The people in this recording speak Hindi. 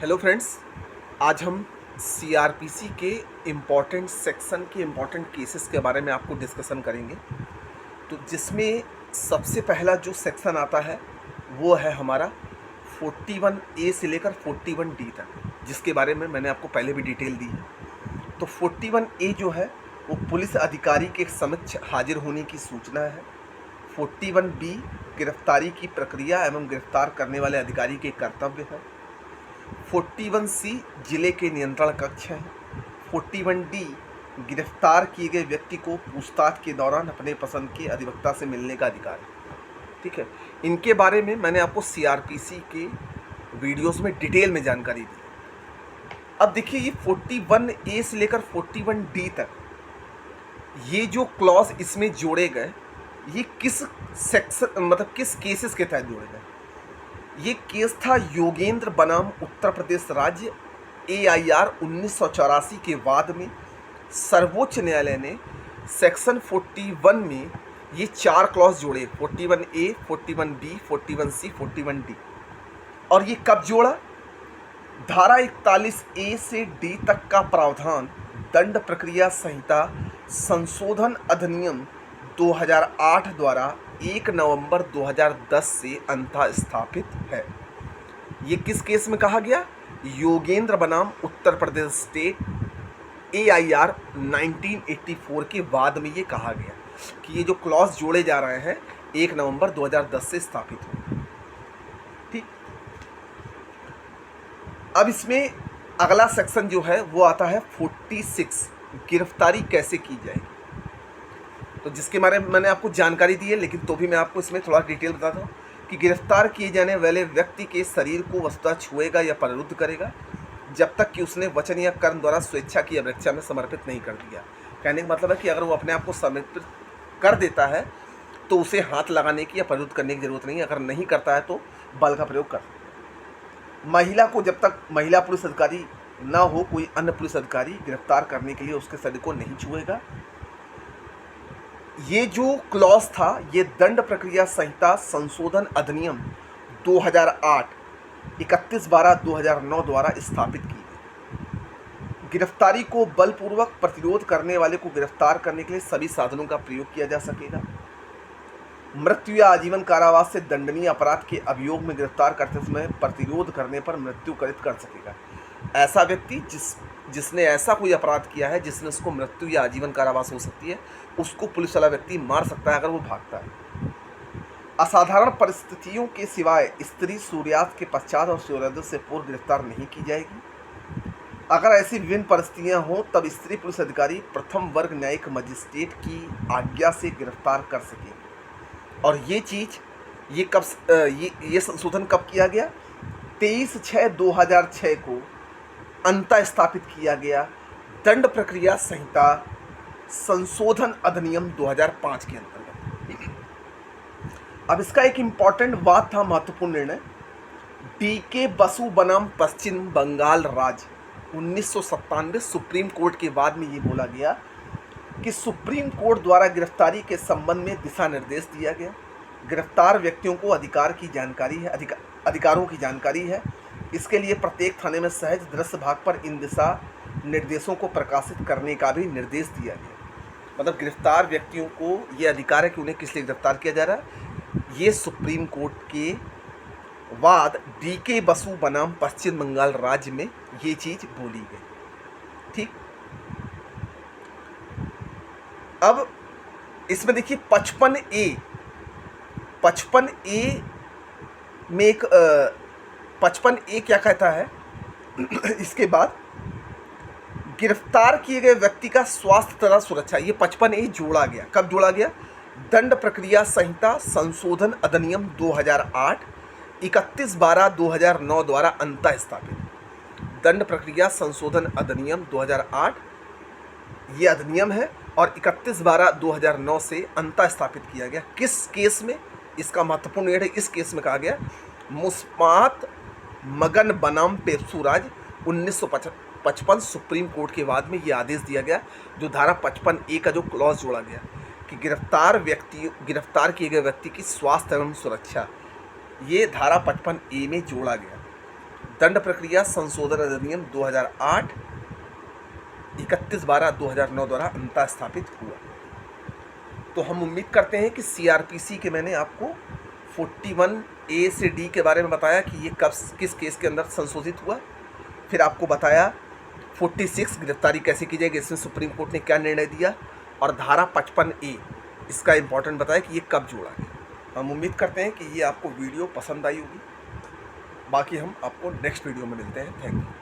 हेलो फ्रेंड्स, आज हम सीआरपीसी के इम्पॉर्टेंट सेक्शन के इम्पॉर्टेंट केसेस के बारे में आपको डिस्कशन करेंगे। तो जिसमें सबसे पहला जो सेक्शन आता है वो है हमारा 41A से लेकर 41D तक, जिसके बारे में मैंने आपको पहले भी डिटेल दी है। तो 41A जो है वो पुलिस अधिकारी के समक्ष हाजिर होने की सूचना है। 41B गिरफ्तारी की प्रक्रिया एवं गिरफ्तार करने वाले अधिकारी के कर्तव्य है। 41C जिले के नियंत्रण कक्ष है। 41D गिरफ्तार किए गए व्यक्ति को पूछताछ के दौरान अपने पसंद के अधिवक्ता से मिलने का अधिकार है। ठीक है, इनके बारे में मैंने आपको सीआरपीसी के वीडियोस में डिटेल में जानकारी दी। अब देखिए, ये 41A से लेकर 41D तक ये जो क्लॉज इसमें जोड़े गए, ये किस सेक्शन मतलब किस केसेस के तहत जोड़े गए। ये केस था योगेंद्र बनाम उत्तर प्रदेश राज्य AIR 1984 के बाद में सर्वोच्च न्यायालय ने सेक्शन 41 में ये 4 क्लॉज जोड़े, 41A, 41B, 41C, 41D। और ये कब जोड़ा? धारा 41A से D तक का प्रावधान दंड प्रक्रिया संहिता संशोधन अधिनियम 2008 द्वारा 1 नवंबर 2010 से अंततः स्थापित है। ये किस केस में कहा गया? योगेंद्र बनाम उत्तर प्रदेश स्टेट AIR 1984 के बाद में ये कहा गया कि ये जो क्लॉज जोड़े जा रहे हैं 1 नवंबर 2010 से स्थापित हुए। ठीक, अब इसमें अगला सेक्शन जो है वो आता है 46, गिरफ्तारी कैसे की जाएगी। तो जिसके बारे में मैंने आपको जानकारी दी है, लेकिन तो भी मैं आपको इसमें थोड़ा डिटेल बताता हूँ कि गिरफ्तार किए जाने वाले व्यक्ति के शरीर को वस्तुतः छुएगा या प्ररुद्ध करेगा जब तक कि उसने वचन या कर्म द्वारा स्वेच्छा की अभिरक्षा में समर्पित नहीं कर दिया। कहने का मतलब है कि अगर वो अपने आप को समर्पित कर देता है तो उसे हाथ लगाने की या प्ररुद्ध करने की जरूरत नहीं है। अगर नहीं करता है तो बल का प्रयोग कर। महिला को जब तक महिला पुलिस अधिकारी ना हो, कोई अन्य पुलिस अधिकारी गिरफ्तार करने के लिए उसके शरीर को नहीं छुएगा। ये जो क्लॉज था ये दंड प्रक्रिया संहिता संशोधन अधिनियम 2008 31/12/2009 द्वारा स्थापित की गई। गिरफ्तारी को बलपूर्वक प्रतिरोध करने वाले को गिरफ्तार करने के लिए सभी साधनों का प्रयोग किया जा सकेगा। मृत्यु या आजीवन कारावास से दंडनीय अपराध के अभियोग में गिरफ्तार करते समय प्रतिरोध करने पर मृत्यु करित कर सकेगा। ऐसा व्यक्ति जिसने ऐसा कोई अपराध किया है जिसने उसको मृत्यु या आजीवन कारावास हो सकती है, उसको पुलिस वाला व्यक्ति मार सकता है अगर वो भागता है। असाधारण परिस्थितियों के सिवाय स्त्री सूर्यास्त के पश्चात और सूर्योदय से पूर्व गिरफ्तार नहीं की जाएगी। अगर ऐसी विभिन्न परिस्थितियां हों तब स्त्री पुलिस अधिकारी प्रथम वर्ग न्यायिक मजिस्ट्रेट की आज्ञा से गिरफ्तार कर सकेगी। और ये चीज़ ये कब ये संशोधन कब किया गया? 23/6/2006 को अंततः स्थापित किया गया दंड प्रक्रिया संहिता संशोधन अधिनियम 2005 के अंतर्गत। अब इसका एक इम्पॉर्टेंट बात था, महत्वपूर्ण निर्णय, DK बसु बनाम पश्चिम बंगाल राज्य 1997 सुप्रीम कोर्ट के बाद में ये बोला गया कि सुप्रीम कोर्ट द्वारा गिरफ्तारी के संबंध में दिशा निर्देश दिया गया। गिरफ्तार व्यक्तियों को अधिकारों की जानकारी है। इसके लिए प्रत्येक थाने में सहज दृश्य भाग पर इन दिशा निर्देशों को प्रकाशित करने का भी निर्देश दिया गया। मतलब गिरफ्तार व्यक्तियों को ये अधिकार है कि उन्हें किस लिए गिरफ्तार किया जा रहा है। ये सुप्रीम कोर्ट के बाद DK बसु बनाम पश्चिम बंगाल राज्य में ये चीज़ बोली गई। ठीक, अब इसमें देखिए 55A में एक 55A क्या कहता है इसके बाद गिरफ्तार किए गए व्यक्ति का स्वास्थ्य तथा सुरक्षा, ये 55A जोड़ा गया। कब जोड़ा गया? दंड प्रक्रिया संहिता संशोधन अधिनियम 2008 31/12/2009 द्वारा अंततः स्थापित। दंड प्रक्रिया संशोधन अधिनियम 2008 ये अधिनियम है और 31/12/2009 से अंततः स्थापित किया गया। किस केस में? इसका महत्वपूर्ण निर्णय इस केस में कहा गया, मुस्मात मगन बनाम पेप्सुराज 1955 सुप्रीम कोर्ट के बाद में ये आदेश दिया गया, जो धारा 55A का जो क्लॉज जोड़ा गया कि गिरफ्तार किए गए व्यक्ति की स्वास्थ्य एवं सुरक्षा, ये धारा 55A में जोड़ा गया। दंड प्रक्रिया संशोधन अधिनियम 2008 31/12/2009 द्वारा अंतः स्थापित हुआ। तो हम उम्मीद करते हैं कि सीआरपीसी के मैंने आपको 41A से D के बारे में बताया कि ये कब किस केस के अंदर संशोधित हुआ। फिर आपको बताया 46 गिरफ्तारी कैसे की जाएगी, इसमें सुप्रीम कोर्ट ने क्या निर्णय दिया, और धारा 55A इसका इम्पोर्टेंट बताया कि ये कब जोड़ा गया। हम उम्मीद करते हैं कि ये आपको वीडियो पसंद आई होगी। बाकी हम आपको नेक्स्ट वीडियो में मिलते हैं। Thank you.